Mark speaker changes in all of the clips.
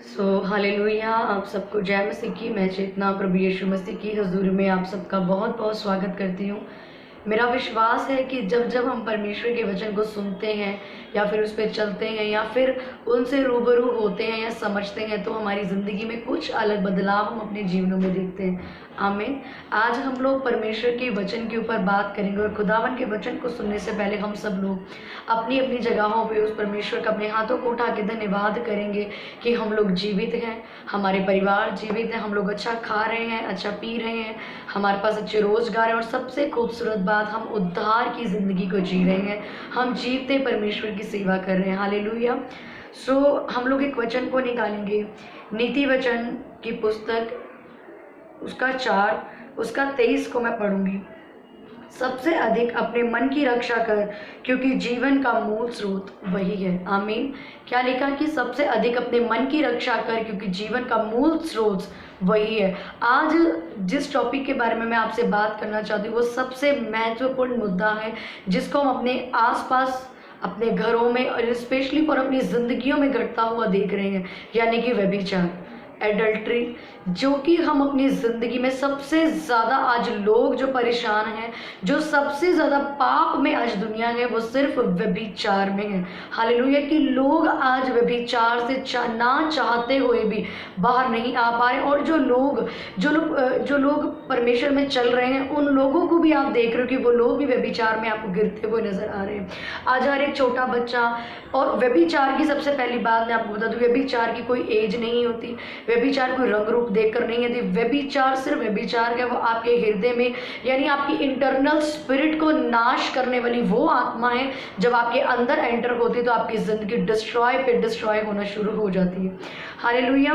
Speaker 1: Hallelujah. आप सबको जय मसीह की। मैं चेतना प्रभु यीशु मसीह की हजूर में आप सबका बहुत बहुत स्वागत करती हूँ। मेरा विश्वास है कि जब जब हम परमेश्वर के वचन को सुनते हैं या फिर उस पर चलते हैं या फिर उनसे रूबरू होते हैं या समझते हैं तो हमारी ज़िंदगी में कुछ अलग बदलाव हम अपने जीवनों में देखते हैं। आमीन। आज हम लोग परमेश्वर के वचन के ऊपर बात करेंगे और खुदावन के वचन को सुनने से पहले हम सब लोग अपनी अपनी जगहों पे उस परमेश्वर का अपने हाथों को उठा के धन्यवाद करेंगे कि हम लोग जीवित हैं, हमारे परिवार जीवित हैं, हम लोग अच्छा खा रहे हैं, अच्छा पी रहे हैं, हमारे पास अच्छे रोजगार है और सबसे खूबसूरत बात हम उद्धार की ज़िंदगी को जी रहे हैं, हम जीवते परमेश्वर की सेवा कर रहे हैं। हालेलुया। हम लोग एक वचन को निकालेंगे, नीति वचन की पुस्तक उसका 4 उसका 23 को मैं पढ़ूंगी। सबसे अधिक अपने मन की रक्षा कर क्योंकि जीवन का मूल स्रोत वही है। आमीन। क्या लिखा कि सबसे अधिक अपने मन की रक्षा कर क्योंकि जीवन का मूल स्रोत वही है। आज जिस टॉपिक के बारे में मैं आपसे बात करना चाहती हूँ वो सबसे महत्वपूर्ण मुद्दा है जिसको हम अपने आसपास अपने घरों में और स्पेशली और अपनी जिंदगियों में घटता हुआ देख रहे हैं, यानी कि व्यभिचार, एडल्ट्री, जो कि हम अपनी ज़िंदगी में सबसे ज़्यादा आज लोग जो परेशान हैं, जो सबसे ज़्यादा पाप में आज दुनिया है वो सिर्फ व्यभिचार में है। हालेलुया। कि लोग आज व्यभिचार से ना चाहते हुए भी बाहर नहीं आ पा रहे और जो लोग परमेश्वर में चल रहे हैं उन लोगों को भी आप देख रहे हो कि वो लोग भी व्यभिचार में आपको गिरते हुए नजर आ रहे हैं। आज हर एक छोटा बच्चा, और व्यभिचार की सबसे पहली बात मैं आपको बता दूं, व्यभिचार की कोई एज नहीं होती, व्यभिचार कोई रंग रूप देखकर नहीं है। व्यभिचार सिर्फ व्यभिचार है, वो आपके हृदय में यानी आपकी इंटरनल स्पिरिट को नाश करने वाली वो आत्मा है। जब आपके अंदर एंटर होती है तो आपकी जिंदगी डिस्ट्रॉय होना शुरू हो जाती है। हालेलुया।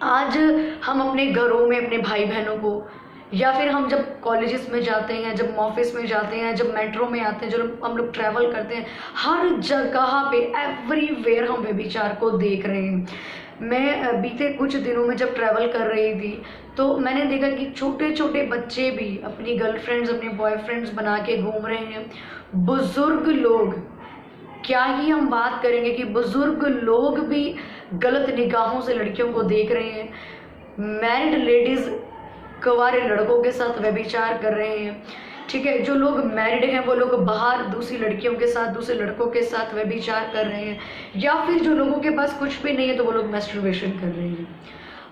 Speaker 1: आज हम अपने घरों में अपने भाई बहनों को, या फिर हम जब कॉलेजेस में जाते हैं, जब ऑफिस में जाते हैं, जब मेट्रो में आते हैं, जब हम लोग ट्रैवल करते हैं, हर जगह पे एवरीवेयर हम व्यभिचार को देख रहे हैं। मैं बीते कुछ दिनों में जब ट्रैवल कर रही थी तो मैंने देखा कि छोटे छोटे बच्चे भी अपनी गर्लफ्रेंड्स, अपने बॉयफ्रेंड्स बना के घूम रहे हैं। बुजुर्ग लोग, क्या ही हम बात करेंगे कि बुजुर्ग लोग भी गलत निगाहों से लड़कियों को देख रहे हैं। मैरिड लेडीज कुंवारे लड़कों के साथ व्यभिचार कर रहे हैं। ठीक है, जो लोग मैरिड हैं वो लोग बाहर दूसरी लड़कियों के साथ, दूसरे लड़कों के साथ व्यभिचार कर रहे हैं, या फिर जो लोगों के पास कुछ भी नहीं है तो वो लोग मैस्टरबेशन कर रहे हैं।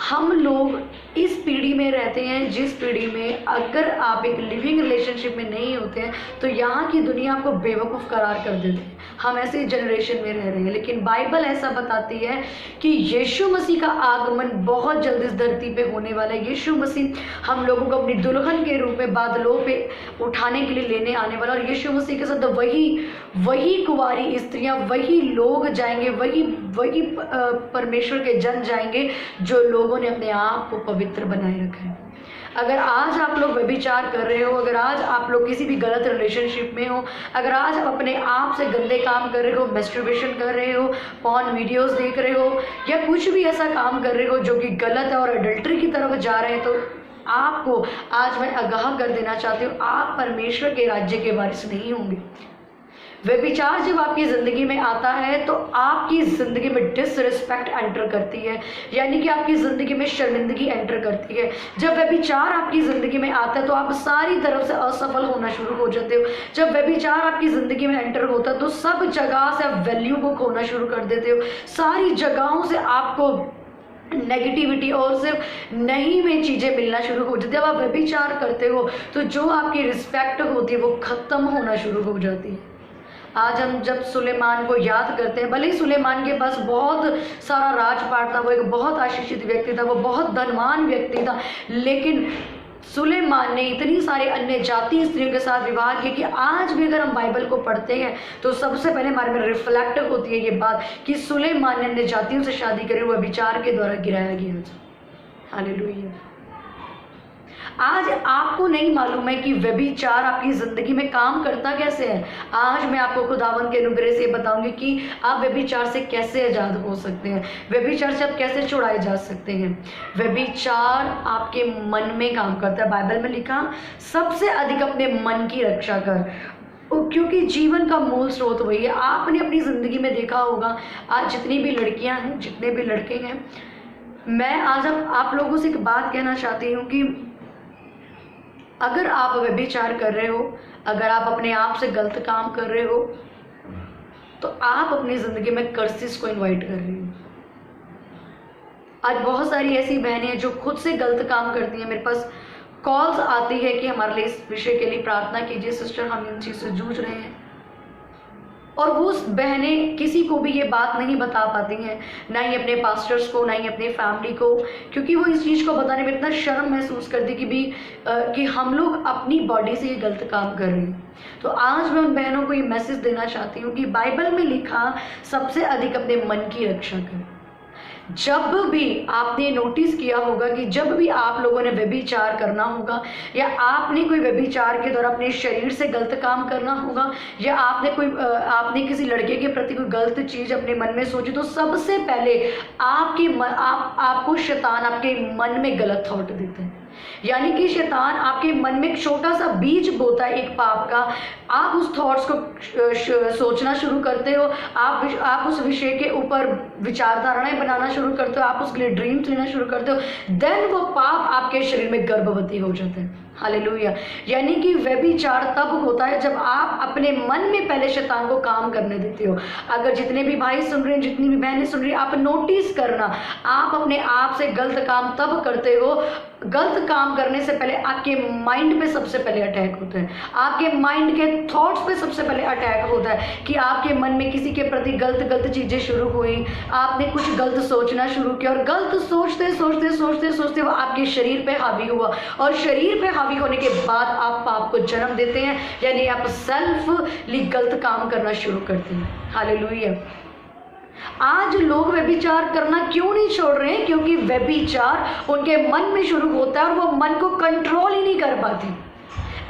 Speaker 1: हम लोग इस पीढ़ी में रहते हैं जिस पीढ़ी में अगर आप एक लिविंग रिलेशनशिप में नहीं होते हैं तो यहाँ की दुनिया आपको बेवकूफ़ करार कर देती है। हम ऐसे जनरेशन में रह रहे हैं, लेकिन बाइबल ऐसा बताती है कि यीशु मसीह का आगमन बहुत जल्द इस धरती पे होने वाला है। यीशु मसीह हम लोगों को अपनी दुल्हन के रूप में बादलों पे उठाने के लिए लेने आने वाला, और यीशु मसीह के साथ वही कुंवारी स्त्रियां, वही लोग जाएंगे, वही परमेश्वर के जन जाएंगे जो लोगों ने अपने आप को पवित्र बनाए रखा है। अगर आज आप लोग व्यभिचार कर रहे हो, अगर आज आप लोग किसी भी गलत रिलेशनशिप में हो, अगर आज आप अपने आप से गंदे काम कर रहे हो, मैस्टरबेशन कर रहे हो, पॉर्न वीडियोस देख रहे हो, या कुछ भी ऐसा काम कर रहे हो जो कि गलत है और एडल्ट्री की तरफ जा रहे हैं, तो आपको आज मैं आगाह कर देना चाहती हूँ, आप परमेश्वर के राज्य के वारिस नहीं होंगे। व्यभिचार जब आपकी ज़िंदगी में आता है तो आपकी ज़िंदगी में डिसरिस्पेक्ट एंटर करती है, यानी कि आपकी ज़िंदगी में शर्मिंदगी एंटर करती है। जब व्यभिचार आपकी ज़िंदगी में आता है तो आप सारी तरफ से असफल होना शुरू हो जाते हो। जब व्यभिचार आपकी ज़िंदगी में एंटर होता है तो सब जगह से आप वैल्यू को खोना शुरू कर देते हो। सारी जगहों से आपको नेगेटिविटी और सिर्फ नहीं में चीज़ें मिलना शुरू हो जाती है। जब आप व्यभिचार करते हो तो जो आपकी रिस्पेक्ट होती है वो ख़त्म होना शुरू हो जाती है। आज हम जब सुलेमान को याद करते हैं, भले ही सुलेमान के पास बहुत सारा राजपाट था, वो एक बहुत आशीषित व्यक्ति था, वो बहुत धनवान व्यक्ति था, लेकिन सुलेमान ने इतनी सारे अन्य जाति स्त्रियों के साथ विवाह किया कि आज भी अगर हम बाइबल को पढ़ते हैं तो सबसे पहले हमारे में रिफ्लेक्ट होती है ये बात कि सुलेमान ने अन्य जातियों से शादी करी, वो विचार के द्वारा गिराया गया। हालेलुया। आज आपको नहीं मालूम है कि व्यभिचार आपकी जिंदगी में काम करता कैसे है। आज मैं आपको खुदावंद के अनुग्रह से बताऊंगी कि आप व्यभिचार से कैसे आजाद हो सकते हैं, व्यभिचार से आप कैसे छुड़ाए जा सकते हैं। व्यभिचार आपके मन में काम करता है। बाइबल में लिखा सबसे अधिक अपने मन की रक्षा कर, क्योंकि जीवन का मूल स्रोत वही है। आपने अपनी ज़िंदगी में देखा होगा, आज जितनी भी लड़कियां हैं, जितने भी लड़के हैं, मैं आज अब आप लोगों से एक बात कहना चाहती हूँ कि अगर आप व्यभिचार कर रहे हो, अगर आप अपने आप से गलत काम कर रहे हो, तो आप अपनी ज़िंदगी में कर्सिस को इनवाइट कर रही हो। आज बहुत सारी ऐसी बहनें हैं जो खुद से गलत काम करती हैं। मेरे पास कॉल्स आती है कि हमारे लिए इस विषय के लिए प्रार्थना कीजिए सिस्टर, हम इन चीज़ से जूझ रहे हैं। और वो बहनें किसी को भी ये बात नहीं बता पाती हैं, ना ही अपने पास्टर्स को, ना ही अपने फैमिली को, क्योंकि वो इस चीज़ को बताने में इतना शर्म महसूस करती कि हम लोग अपनी बॉडी से ये गलत काम कर रहे हैं। तो आज मैं उन बहनों को ये मैसेज देना चाहती हूँ कि बाइबल में लिखा सबसे अधिक अपने मन की रक्षा करें। जब भी आपने नोटिस किया होगा कि जब भी आप लोगों ने व्यभिचार करना होगा, या आपने कोई व्यभिचार के दौरान अपने शरीर से गलत काम करना होगा, या आपने किसी लड़के के प्रति कोई गलत चीज़ अपने मन में सोची, तो सबसे पहले आपको शैतान आपके मन में गलत थॉट देता है। यानी कि शैतान आपके मन में एक छोटा सा बीज बोता है एक पाप का। आप उस थॉट्स को सोचना शुरू करते हो, आप उस विषय के ऊपर विचारधाराएं बनाना शुरू करते हो, आप उसके लिए ड्रीम्स लेना शुरू करते हो, देन वो पाप आपके शरीर में गर्भवती हो जाते हैं। हालेलुया। यानी कि व्यभिचार तब होता है जब आप अपने मन में पहले शैतान को काम करने देते हो। अगर जितने भी भाई सुन रहे हैं, जितनी भी बहनें सुन रही हैं, आप नोटिस करना, आप अपने आप से गलत काम तब करते हो, गलत काम करने से पहले आपके माइंड पे सबसे पहले अटैक होता है, आपके माइंड के थॉट्स पे सबसे पहले अटैक होता है कि आपके मन में किसी के प्रति गलत चीज़ें शुरू हुई, आपने कुछ गलत सोचना शुरू किया, और गलत सोचते सोचते सोचते सोचते वो आपके शरीर पे हावी हुआ, और शरीर पे हावी होने के बाद आप पाप को जन्म देते हैं, यानी आप सेल्फली गलत काम करना शुरू करते हैं। हालेलुया। आज लोग व्यभिचार करना क्यों नहीं छोड़ रहे हैं? क्योंकि व्यभिचार उनके मन में शुरू होता है और वो मन को कंट्रोल ही नहीं कर पाती।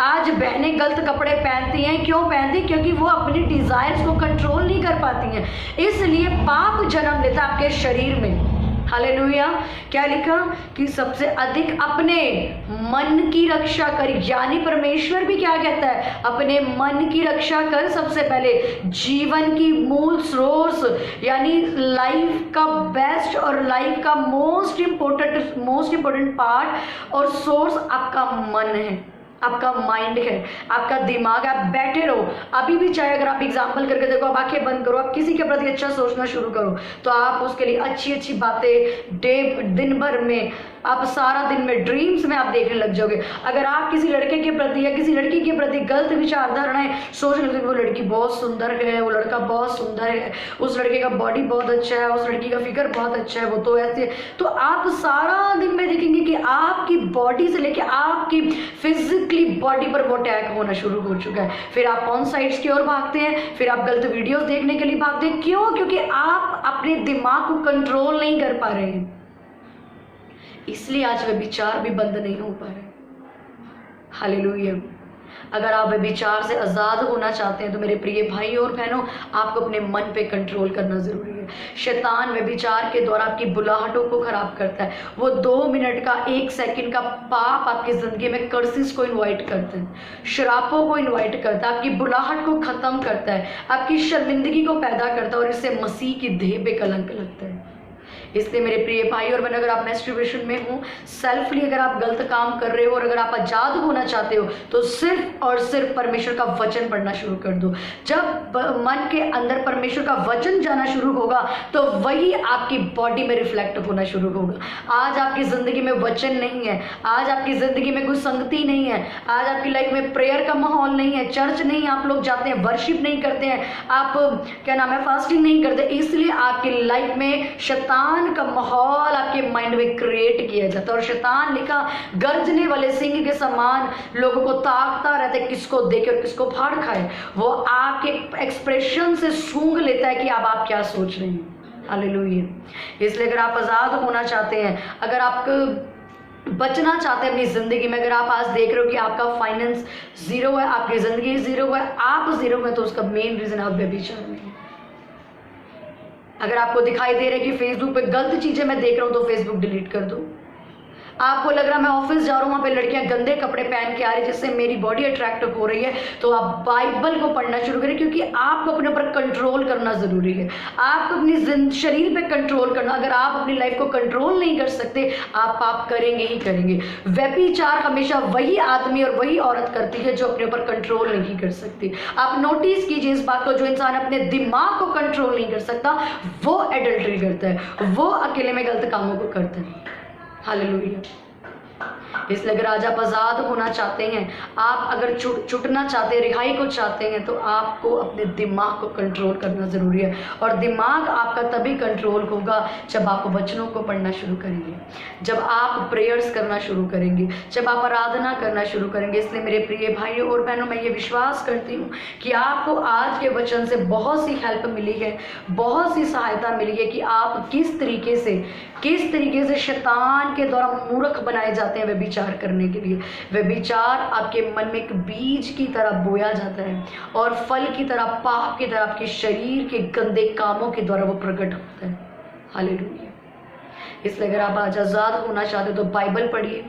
Speaker 1: आज बहनें गलत कपड़े पहनती हैं, क्यों पहनती? क्योंकि वो अपनी डिजायर्स को कंट्रोल नहीं कर पाती हैं, इसलिए पाप जन्म लेता है आपके शरीर में। हालेलुया। क्या लिखा कि सबसे अधिक अपने मन की रक्षा कर, यानी परमेश्वर भी क्या कहता है? अपने मन की रक्षा कर। सबसे पहले जीवन की मूल सोर्स, यानी लाइफ का बेस्ट और लाइफ का मोस्ट इम्पोर्टेंट पार्ट और सोर्स आपका मन है, आपका माइंड है, आपका दिमाग। आप बैठे रहो, अभी भी चाहे अगर आप एग्जाम्पल करके देखो, आप आंखें बंद करो, आप किसी के प्रति अच्छा सोचना शुरू करो, तो आप उसके लिए अच्छी अच्छी बातें दिन भर में, आप सारा दिन में ड्रीम्स में आप देखने लग जाओगे। अगर आप किसी लड़के के प्रति या किसी लड़की के प्रति गलत विचारधाराएं सोचने लगते, वो लड़की बहुत सुंदर है, वो लड़का बहुत सुंदर है, उस लड़के का बॉडी बहुत अच्छा है, उस लड़की का फिगर बहुत अच्छा है, वो तो ऐसे, तो आप सारा दिन में देखेंगे कि आपकी बॉडी से लेके आपकी फिजिकली बॉडी पर वो अटैक होना शुरू हो चुका है। फिर आप ऑन साइड्स की ओर भागते हैं, फिर आप गलत वीडियोस देखने के लिए भागते हैं। क्यों? क्योंकि आप अपने दिमाग को कंट्रोल नहीं कर पा रहे हैं, इसलिए आज व्यभिचार भी बंद नहीं हो पा रहे। हालेलुया। अगर आप व्यभिचार से आज़ाद होना चाहते हैं तो मेरे प्रिय भाई और बहनों, आपको अपने मन पे कंट्रोल करना ज़रूरी है। शैतान व्यभिचार के द्वारा आपकी बुलाहटों को खराब करता है। वो 2 मिनट का, 1 सेकंड का पाप आपकी ज़िंदगी में कर्सिस को इनवाइट करता है, श्रापों को इनवाइट करता है, आपकी बुलाहट को ख़त्म करता है, आपकी शर्मिंदगी को पैदा करता है, और इससे मसीह की देह पे कलंक लगता है। इसलिए मेरे प्रिय भाई और बहन, अगर आप मैस्टरबेशन में हो, सेल्फली अगर आप गलत काम कर रहे हो और अगर आप आज़ाद होना चाहते हो, तो सिर्फ और सिर्फ परमेश्वर का वचन पढ़ना शुरू कर दो। जब मन के अंदर परमेश्वर का वचन जाना शुरू होगा तो वही आपकी बॉडी में रिफ्लेक्ट होना शुरू होगा। आज आपकी ज़िंदगी में वचन नहीं है, आज आपकी ज़िंदगी में कोई संगति नहीं है, आज आपकी लाइफ में प्रेयर का माहौल नहीं है, चर्च नहीं आप लोग जाते हैं, वर्शिप नहीं करते हैं, आप क्या नाम है, फास्टिंग नहीं करते, इसलिए आपकी लाइफ में शैतान का माहौल आपके माइंड में क्रिएट किया जाता है। और शैतान लिखा गर्जने वाले सिंह के समान लोगों को ताकता रहता है, किसको देखे और किसको फाड़ खाए। वो आपके एक्सप्रेशन से सूंघ लेता है कि अब आप क्या सोच रहे हैं। हालेलुया। इसलिए अगर आप आज़ाद होना चाहते हैं, अगर आप बचना चाहते हैं अपनी ज़िंदगी में, अगर आप आज देख रहे हो कि आपका फाइनेंस जीरो है, आपकी ज़िंदगी जीरो है, आप जीरो में, तो उसका मेन रीज़न आप व्यभिचार में है। अगर आपको दिखाई दे रहा है कि फेसबुक पे गलत चीज़ें मैं देख रहा हूँ, तो फेसबुक डिलीट कर दो। आपको लग रहा है मैं ऑफिस जा रहा हूँ, वहाँ पे लड़कियां गंदे कपड़े पहन के आ रही है जिससे मेरी बॉडी अट्रैक्ट हो रही है, तो आप बाइबल को पढ़ना शुरू करें, क्योंकि आपको अपने ऊपर कंट्रोल करना ज़रूरी है। आपको अपनी शरीर पे कंट्रोल करना। अगर आप अपनी लाइफ को कंट्रोल नहीं कर सकते, आप पाप करेंगे ही करेंगे। व्यभिचार हमेशा वही आदमी और वही औरत करती है जो अपने ऊपर कंट्रोल नहीं कर सकती। आप नोटिस कीजिए इस बात को, जो इंसान अपने दिमाग को कंट्रोल नहीं कर सकता वो एडल्ट्री करता है, वो अकेले में गलत कामों को करता है। हालेलुया। इसलिए अगर आज आप आज़ाद होना चाहते हैं, आप अगर छुटना चाहते हैं, रिहाई को चाहते हैं, तो आपको अपने दिमाग को कंट्रोल करना ज़रूरी है। और दिमाग आपका तभी कंट्रोल होगा जब आप वचनों को पढ़ना शुरू करेंगे, जब आप प्रेयर्स करना शुरू करेंगे, जब आप आराधना करना शुरू करेंगे। इसलिए मेरे प्रिय भाइयों और बहनों, मैं ये विश्वास करती हूँ कि आपको आज के वचन से बहुत सी हेल्प मिली है, बहुत सी सहायता मिली है कि आप किस तरीके से शैतान के द्वारा मूर्ख बनाए जाते हैं व्यभिचार करने के लिए। व्यभिचार आपके मन में एक बीज की तरह बोया जाता है और फल की तरह, पाप की तरह आपके शरीर के गंदे कामों के द्वारा वो प्रकट होता है। हालेलुया। इसलिए अगर आप आज आज़ाद होना चाहते हो तो बाइबल पढ़िए,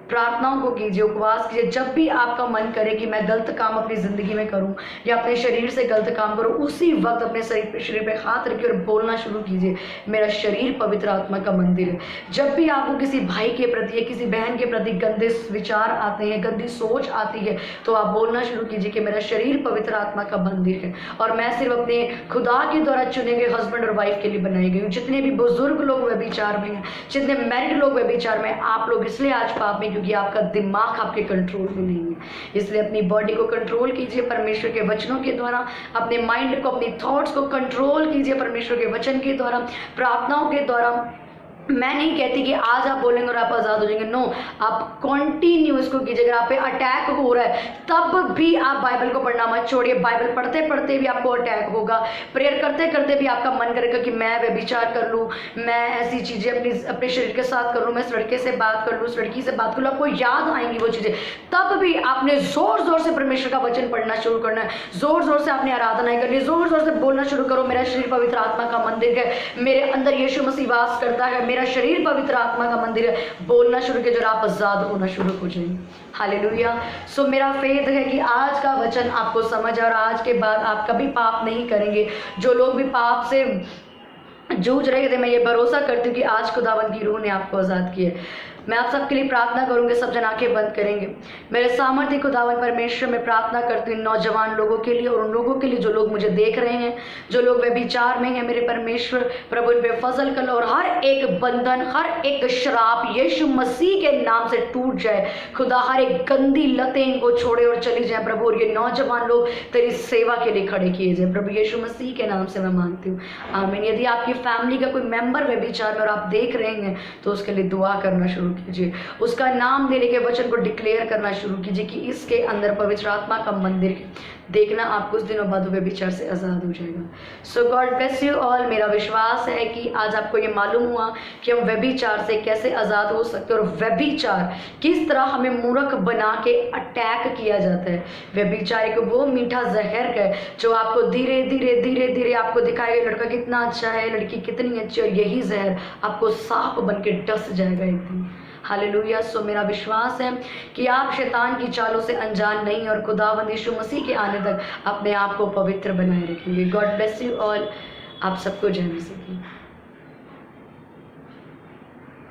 Speaker 1: प्रार्थनाओं को कीजिए, उपवास कीजिए। जब भी आपका मन करे कि मैं गलत काम अपनी ज़िंदगी में करूं या अपने शरीर से गलत काम करूं, उसी वक्त अपने शरीर पे हाथ रखिए और बोलना शुरू कीजिए, मेरा शरीर पवित्र आत्मा का मंदिर है। जब भी आपको किसी भाई के प्रति या किसी बहन के प्रति गंदे विचार आते हैं, गंदी सोच आती है, तो आप बोलना शुरू कीजिए कि मेरा शरीर पवित्र आत्मा का मंदिर है और मैं सिर्फ अपने खुदा के द्वारा चुने गए हस्बैंड और वाइफ के लिए बनाई गई हूँ। जितने भी बुजुर्ग लोग व्यभिचार में हैं, जितने मैरिड लोग व्यभिचार में, आप लोग इसलिए आज पाप में क्योंकि आपका दिमाग आपके कंट्रोल में नहीं है। इसलिए अपनी बॉडी को कंट्रोल कीजिए परमेश्वर के वचनों के द्वारा, अपने माइंड को, अपनी थॉट्स को कंट्रोल कीजिए परमेश्वर के वचन के द्वारा, प्रार्थनाओं के द्वारा। मैं नहीं कहती कि आज आप बोलेंगे और आप आज़ाद हो जाएंगे, नो, आप कंटिन्यू इसको कीजिए। अगर आप पे अटैक हो रहा है तब भी आप बाइबल को पढ़ना मत छोड़िए। बाइबल पढ़ते पढ़ते भी आपको अटैक होगा, प्रेयर करते करते भी आपका मन करेगा कि मैं व्यभिचार कर लूँ, मैं ऐसी चीज़ें अपने शरीर के साथ कर लूँ, मैं इस लड़के से बात कर लूँ, इस लड़की से बात कर लूँ, आपको याद आएंगी वो चीज़ें। तब भी आपने ज़ोर ज़ोर से परमेश्वर का वचन पढ़ना शुरू करना है, ज़ोर ज़ोर से आपने आराधना करनी है, ज़ोर ज़ोर से बोलना शुरू करो, मेरा शरीर पवित्र आत्मा का मंदिर है, मेरे अंदर यीशु मसीह वास करता है, मेरा शरीर पवित्र आत्मा का मंदिर है। बोलना शुरू किया, जब आप आजाद होना शुरू हो जाएंगे। हालेलुया। सो मेरा फेथ है कि आज का वचन आपको समझ और आज के बाद आप कभी पाप नहीं करेंगे। जो लोग भी पाप से जूझ रहे थे, मैं ये भरोसा करती हूँ कि आज खुदावंद की रूह ने आपको आज़ाद किया। मैं आप सबके लिए प्रार्थना करूंगी, सब जन आंखें बंद करेंगे। मेरे सामर्थ्य खुदावंद परमेश्वर में प्रार्थना करती हूँ नौजवान लोगों के लिए और उन लोगों के लिए जो लोग मुझे देख रहे हैं, जो लोग व्यभिचार में हैं। मेरे परमेश्वर प्रभु इन पे फजल कर लो और हर एक बंधन, हर एक श्राप यीशु मसीह के नाम से टूट जाए। खुदा हर एक गंदी लतें इनको छोड़े और चली जाए प्रभु, और ये नौजवान लोग तेरी सेवा के लिए खड़े किए जाए प्रभु, यीशु मसीह के नाम से मैं मांगती हूँ, आमीन। यदि आपकी फैमिली का कोई मेंबर व्यभिचार में और आप देख रहे हैं तो उसके लिए दुआ करना शुरू कीजिए, उसका नाम लेने के वचन को डिक्लेयर करना शुरू कीजिए कि इसके अंदर पवित्र आत्मा का मंदिर है। देखना आप कुछ दिनों बाद व्यभिचार से आज़ाद हो जाएगा। सो गॉड ब्लेस यू ऑल। मेरा विश्वास है कि आज आपको ये मालूम हुआ कि हम व्यभिचार से कैसे आज़ाद हो सकते हैं और व्यभिचार किस तरह हमें मूर्ख बना के अटैक किया जाता है। व्यभिचार एक वो मीठा जहर है जो आपको धीरे धीरे धीरे धीरे आपको दिखाएगा लड़का कितना अच्छा है, लड़की कितनी अच्छी, और यही जहर आपको सांप बन के डस जाएगा एक दिन। हालेलुया। सो मेरा विश्वास है कि आप शैतान की चालों से अनजान नहीं और खुदावंद यीशु मसीह के आने तक अपने आप को पवित्र बनाए रखेंगे। God bless you all. आप सबको जय मसीह।